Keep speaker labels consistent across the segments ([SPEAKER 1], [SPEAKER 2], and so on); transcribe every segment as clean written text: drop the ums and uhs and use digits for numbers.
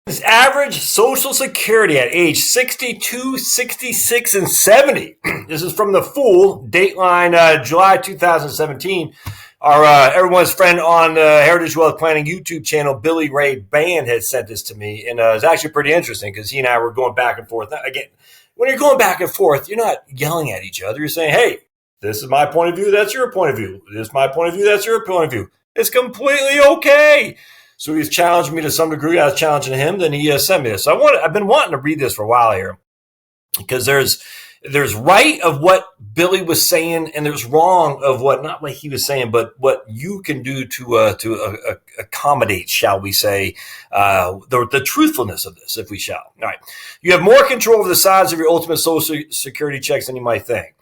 [SPEAKER 1] His average Social Security at age 62, 66, and 70. This is from the Fool, Dateline, July 2017. Our everyone's friend on the Heritage Wealth Planning YouTube channel, Billy Ray Band, had sent this to me, and it's actually pretty interesting because he and I were going back and forth. Now, again, when you're going back and forth, you're not yelling at each other. You're saying, "Hey, this is my point of view. That's your point of view. This is my point of view. That's your point of view." It's completely okay. So he's challenged me to some degree. I was challenging him. Then he sent me this. So I've been wanting to read this for a while here because there's right of what Billy was saying, and there's wrong of what, not what he was saying, but what you can do to accommodate, shall we say, the truthfulness of this, if we shall. All right. You have more control over the size of your ultimate Social Security checks than you might think.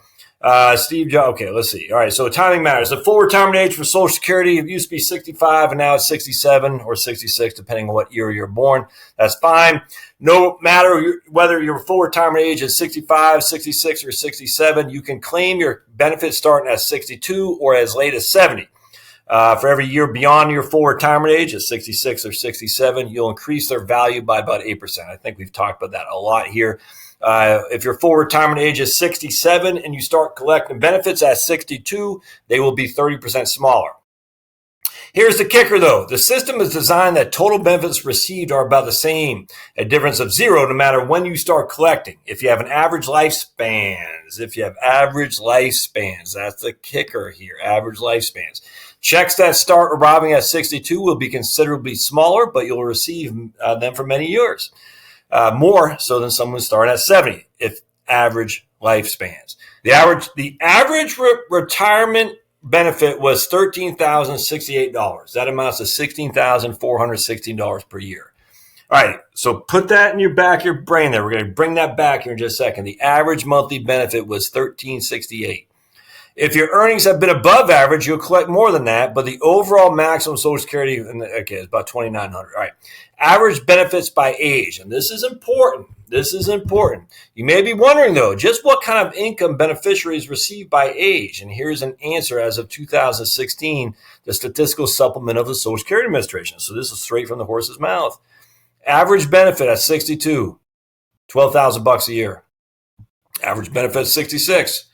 [SPEAKER 1] Steve Jobs. Okay, let's see. All right, so timing matters. The full retirement age for Social Security, it used to be 65, and now it's 67 or 66, depending on what year you're born. That's fine. No matter whether your full retirement age is 65, 66, or 67, you can claim your benefits starting at 62 or as late as 70. For every year beyond your full retirement age at 66 or 67, you'll increase their value by about 8%. I think we've talked about that a lot here. If your full retirement age is 67 and you start collecting benefits at 62, they will be 30% smaller. Here's the kicker, though. The system is designed that total benefits received are about the same, a difference of zero no matter when you start collecting. If you have an average lifespans, that's the kicker here, average lifespans. Checks that start arriving at 62 will be considerably smaller, but you'll receive them for many years. More so than someone starting at 70 if average lifespans. The average retirement benefit was $13,068. That amounts to $16,416 per year. All right, so put that in your back of your brain there. We're going to bring that back here in just a second. The average monthly benefit was $13,068. If your earnings have been above average, you'll collect more than that, but the overall maximum Social Security, okay, is about $2,900. All right. Average benefits by age, and this is important. You may be wondering, though, just what kind of income beneficiaries receive by age, and here's an answer as of 2016, the statistical supplement of the Social Security Administration. So this is straight from the horse's mouth. Average benefit at 62, $12,000 a year. Average benefit at 66,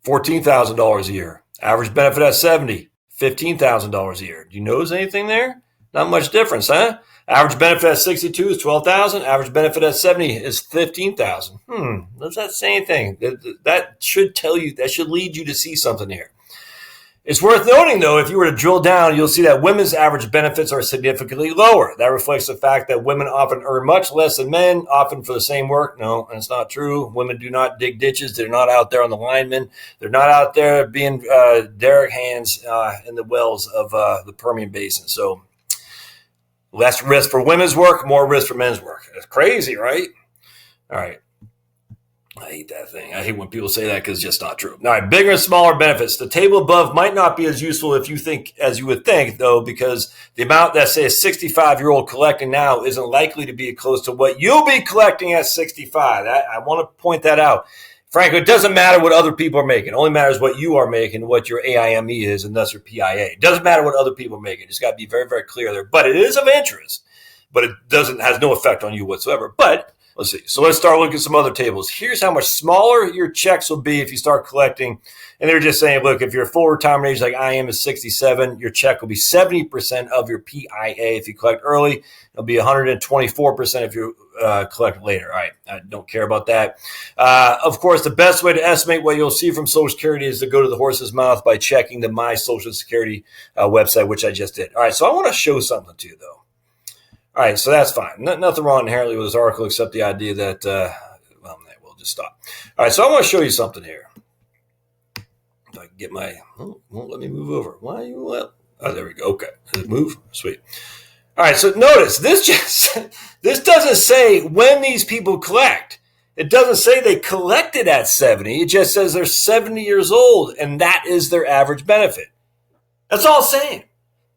[SPEAKER 1] $14,000 a year. Average benefit at 70, $15,000 a year. Do you notice anything there? Not much difference, huh? Average benefit at 62 is $12,000. Average benefit at 70 is $15,000. Does that say anything? That should tell you, that should lead you to see something here. It's worth noting, though, if you were to drill down, you'll see that women's average benefits are significantly lower. That reflects the fact that women often earn much less than men, often for the same work. No, that's not true. Women do not dig ditches. They're not out there on the linemen. They're not out there being derrick hands in the wells of the Permian Basin. So less risk for women's work, more risk for men's work. It's crazy, right? All right. I hate that thing. I hate when people say that because it's just not true. All right, bigger and smaller benefits. The table above might not be as useful as you would think, though, because the amount that, say, a 65-year-old collecting now isn't likely to be close to what you'll be collecting at 65. I want to point that out. Frankly, it doesn't matter what other people are making. It only matters what you are making, what your AIME is, and thus your PIA. It doesn't matter what other people are making. It's got to be very, very clear there. But it is of interest, but it has no effect on you whatsoever. But let's see. So let's start looking at some other tables. Here's how much smaller your checks will be if you start collecting. And they're just saying, look, if you're full retirement age like I am is 67, your check will be 70% of your PIA if you collect early. It'll be 124% if you collect later. All right. I don't care about that. Of course, the best way to estimate what you'll see from Social Security is to go to the horse's mouth by checking the My Social Security website, which I just did. All right. So I want to show something to you, though. All right, so that's fine. Nothing wrong inherently with this article except the idea that, we'll just stop. All right, so I want to show you something here. If I can get won't let me move over. Why you, well, oh, there we go. Okay, does it move? Sweet. All right, so notice, this doesn't say when these people collect. It doesn't say they collected at 70. It just says they're 70 years old, and that is their average benefit. That's all it's saying.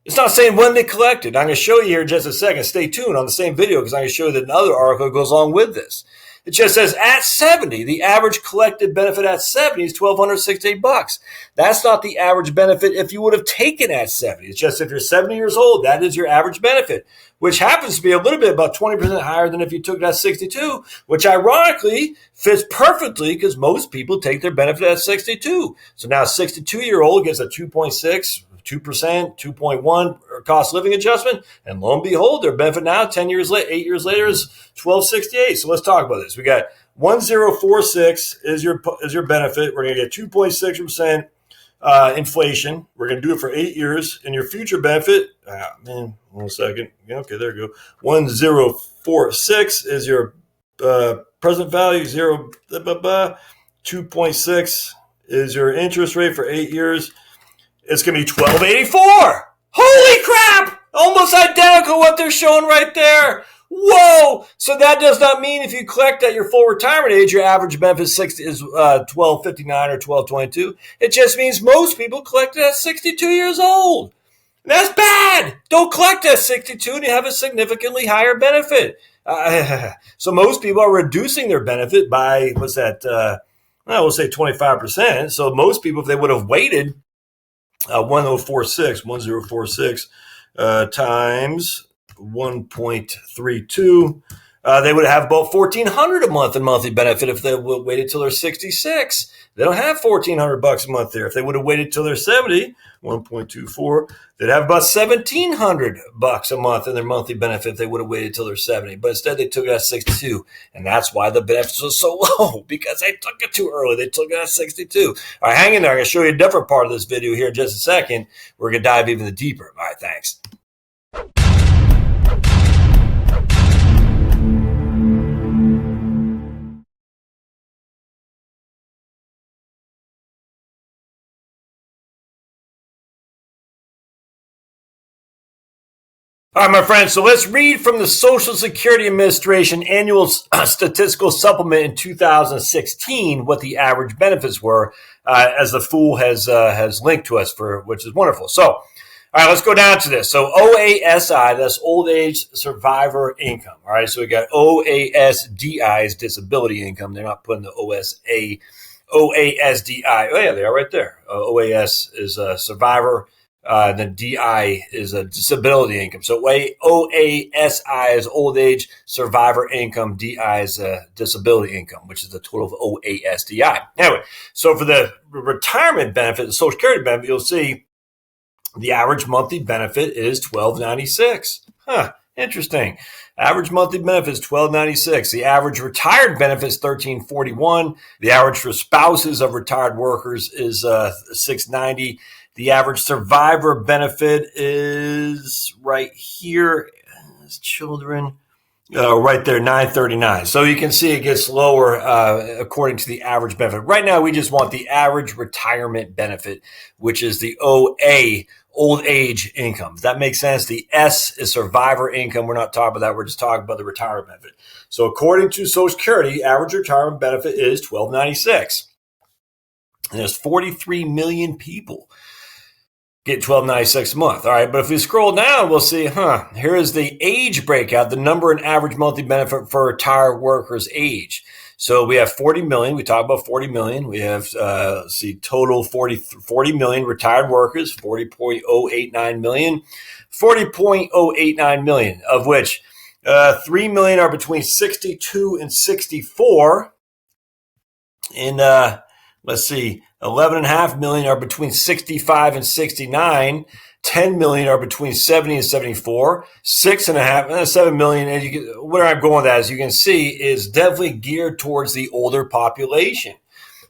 [SPEAKER 1] It's not saying when they collected. I'm going to show you here in just a second. Stay tuned on the same video because I'm going to show you that another article goes along with this. It just says at 70, the average collected benefit at 70 is $1,268. That's not the average benefit if you would have taken at 70. It's just if you're 70 years old, that is your average benefit, which happens to be a little bit about 20% higher than if you took it at 62, which ironically fits perfectly because most people take their benefit at 62. So now a 62-year-old gets a 2.6, 2%, 2.1 cost of living adjustment, and lo and behold, their benefit now 8 years later is $1,268. So let's talk about this. We got 1046 is your benefit. We're going to get 2.6% inflation. We're going to do it for 8 years. And your future benefit, 1 second. Yeah, okay, there you go. 1046 is your present value, 2.6 is your interest rate for 8 years. It's going to be $1,284. Holy crap! Almost identical what they're showing right there. Whoa! So that does not mean if you collect at your full retirement age, your average benefit is $1,259 or $1,222. It just means most people collect it at 62 years old. And that's bad. Don't collect at 62 and you have a significantly higher benefit. So most people are reducing their benefit by, we'll say 25%. So most people, if they would have waited 1046 times 1.32, they would have about $1,400 a month in monthly benefit if they would waited till they're 66. They don't have $1,400 a month there. If they would have waited till they're 70, 1.24, they'd have about $1,700 a month in their monthly benefit if they would have waited till they're 70. But instead, they took it at 62, and that's why the benefits was so low, because they took it too early. They took it at 62. All right, hang in there. I'm going to show you a different part of this video here in just a second. We're going to dive even deeper. All right, thanks. All right, my friends, so let's read from the Social Security Administration Annual Statistical Supplement in 2016 what the average benefits were, as the fool has linked to us, which is wonderful. So, all right, let's go down to this. So OASI, that's Old Age Survivor Income. All right, so we got OASDI is disability income. They're not putting the OASDI. Oh, yeah, they are right there. OAS is survivor. Then DI is a disability income. So OASI is old age survivor income. DI is disability income, which is the total of OASDI. Anyway, so for the retirement benefit, the Social Security benefit, you'll see the average monthly benefit is $1,296. Interesting. Average monthly benefit is $1,296. The average retired benefit is $1,341. The average for spouses of retired workers is $690. The average survivor benefit is right here as children, right there, $939. So you can see it gets lower according to the average benefit. Right now, we just want the average retirement benefit, which is the OA, old age income. Does that make sense? The S is survivor income. We're not talking about that. We're just talking about the retirement benefit. So according to Social Security, average retirement benefit is $1,296. And there's 43 million people get $1,296 a month. All right, but if we scroll down, we'll see, here is the age breakout, the number and average monthly benefit for retired workers' age. So we have 40 million. We talk about 40 million. We have, total 40 million retired workers, 40.089 million, 40.089 million, of which 3 million are between 62 and 64. And let's see, 11.5 million are between 65 and 69. 10 million are between 70 and 74. 7 million, and where I'm going with that, as you can see, is definitely geared towards the older population.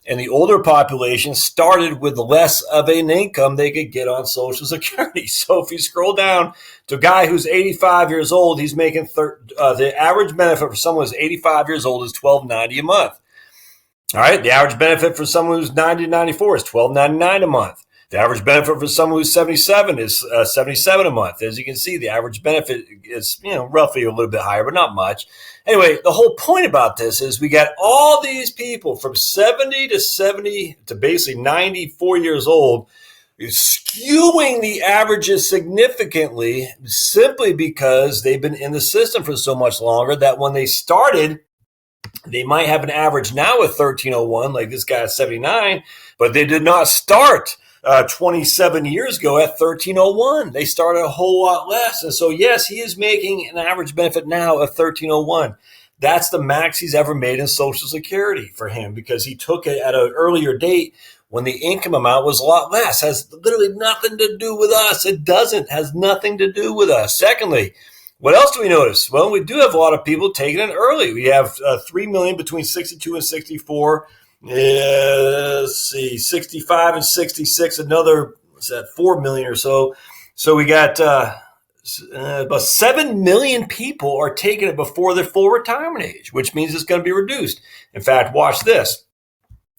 [SPEAKER 1] And the older population started with less of an income they could get on Social Security. So if you scroll down to a guy who's 85 years old, he's making the average benefit for someone who's 85 years old is $1,290 a month. All right, the average benefit for someone who's 90 to 94 is $1,299 a month. The average benefit for someone who's 77 is $77 a month. As you can see, the average benefit is roughly a little bit higher, but not much. Anyway, the whole point about this is we got all these people from 70 to basically 94 years old skewing the averages significantly simply because they've been in the system for so much longer that when they started They might have an average now at 1301, like this guy at 79, but they did not start 27 years ago at 1301. They started a whole lot less. And so, yes, he is making an average benefit now of 1301. That's the max he's ever made in Social Security for him because he took it at an earlier date when the income amount was a lot less. Has literally nothing to do with us. It doesn't. Has nothing to do with us. Secondly, what else do we notice? Well, we do have a lot of people taking it early. We have 3 million between 62 and 64. Let's see, 65 and 66, another, 4 million or so. So we got about 7 million people are taking it before their full retirement age, which means it's going to be reduced. In fact, watch this.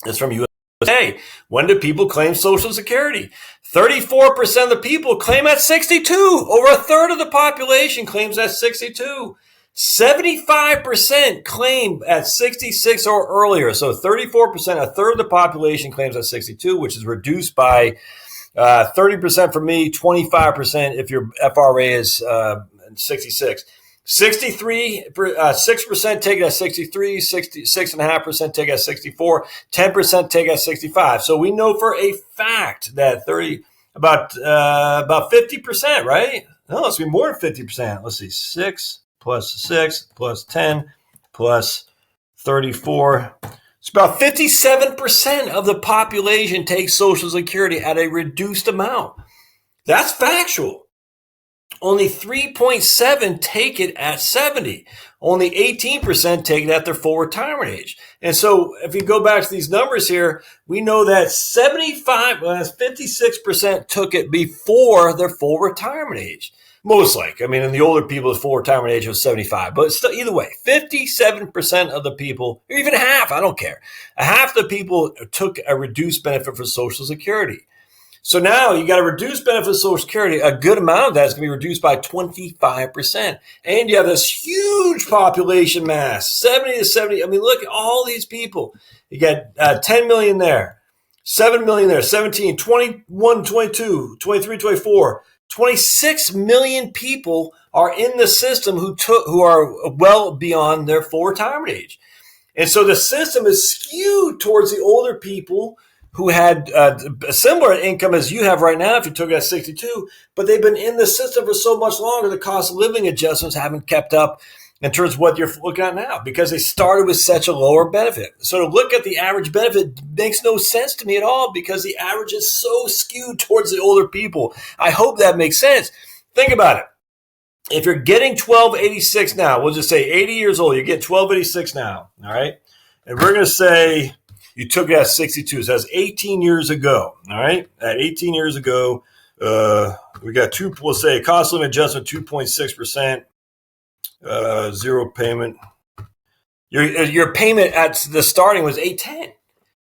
[SPEAKER 1] It's from USA. When do people claim Social Security? 34% of the people claim at 62. Over a third of the population claims at 62. 75% claim at 66 or earlier. So 34%, a third of the population claims at 62, which is reduced by 30% for me, 25% if your FRA is 66. 6% take it at 63, 6.5% take it at 64, 10% take it at 65. So we know for a fact that about 50%, right? No, it's be more than 50%. Let's see, 6 plus 6 plus 10 plus 34. It's about 57% of the population takes Social Security at a reduced amount. That's factual. Only 3.7 take it at 70. Only 18% take it at their full retirement age. And so if you go back to these numbers here, we know that 56% took it before their full retirement age. Most likely. I mean, in the older people, the full retirement age was 75. But still, either way, 57% of the people, or even half, I don't care. Half the people took a reduced benefit for Social Security. So now you got a reduced benefit of Social Security. A good amount of that is going to be reduced by 25%. And you have this huge population mass, 70 to 70. I mean, look at all these people. You got 10 million there, 7 million there, 17, 21, 22, 23, 24. 26 million people are in the system who are well beyond their full retirement age. And so the system is skewed towards the older people who had a similar income as you have right now if you took it at 62, but they've been in the system for so much longer, the cost of living adjustments haven't kept up in terms of what you're looking at now because they started with such a lower benefit. So to look at the average benefit makes no sense to me at all because the average is so skewed towards the older people. I hope that makes sense. Think about it. If you're getting 1286 now, we'll just say 80 years old, you get 1286 now, all right? And we're going to say you took it at 62. So that's 18 years ago, all right? At 18 years ago, we got we'll say cost of living adjustment 2.6%. Zero payment. Your payment at the starting was $810. It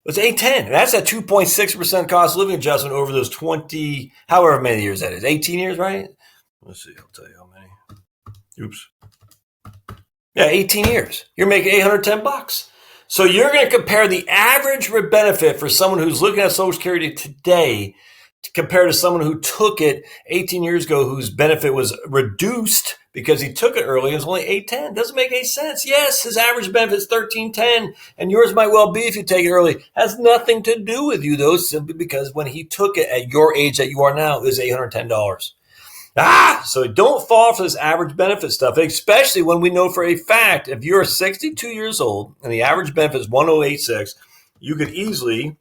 [SPEAKER 1] was $810. That's a 2.6% cost of living adjustment over those 20, however many years that is. 18 years, right? Let's see. I'll tell you how many. Oops. Yeah, 18 years. You're making $810. So you're going to compare the average benefit for someone who's looking at Social Security today compared to someone who took it 18 years ago whose benefit was reduced because he took it early. It was only $810. Doesn't make any sense. Yes, his average benefit is $1310, and yours might well be if you take it early. Has nothing to do with you, though, simply because when he took it at your age that you are now, it was $810. So don't fall for this average benefit stuff, especially when we know for a fact if you're 62 years old and the average benefit is 1086, you could easily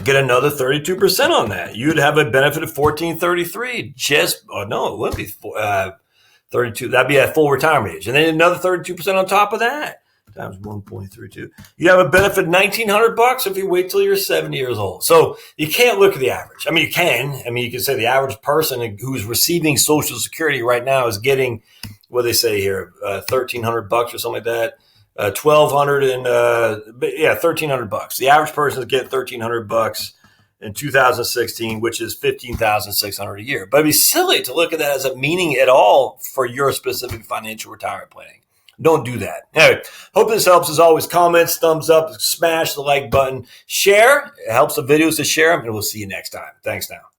[SPEAKER 1] get another 32% on that. You'd have a benefit of 1433. No, it wouldn't be 32. That'd be at full retirement age. And then another 32% on top of that. Times 1.32. You have a benefit of $1,900 if you wait till you're 70 years old. So you can't look at the average. I mean, you can. I mean, you can say the average person who's receiving Social Security right now is getting, what do they say here, $1,300 or something like that. $1,300. The average person is getting $1,300 in 2016, which is $15,600 a year. But it'd be silly to look at that as a meaning at all for your specific financial retirement planning. Don't do that. Anyway, hope this helps. As always, comments, thumbs up, smash the like button, share. It helps the videos to share them, and we'll see you next time. Thanks now.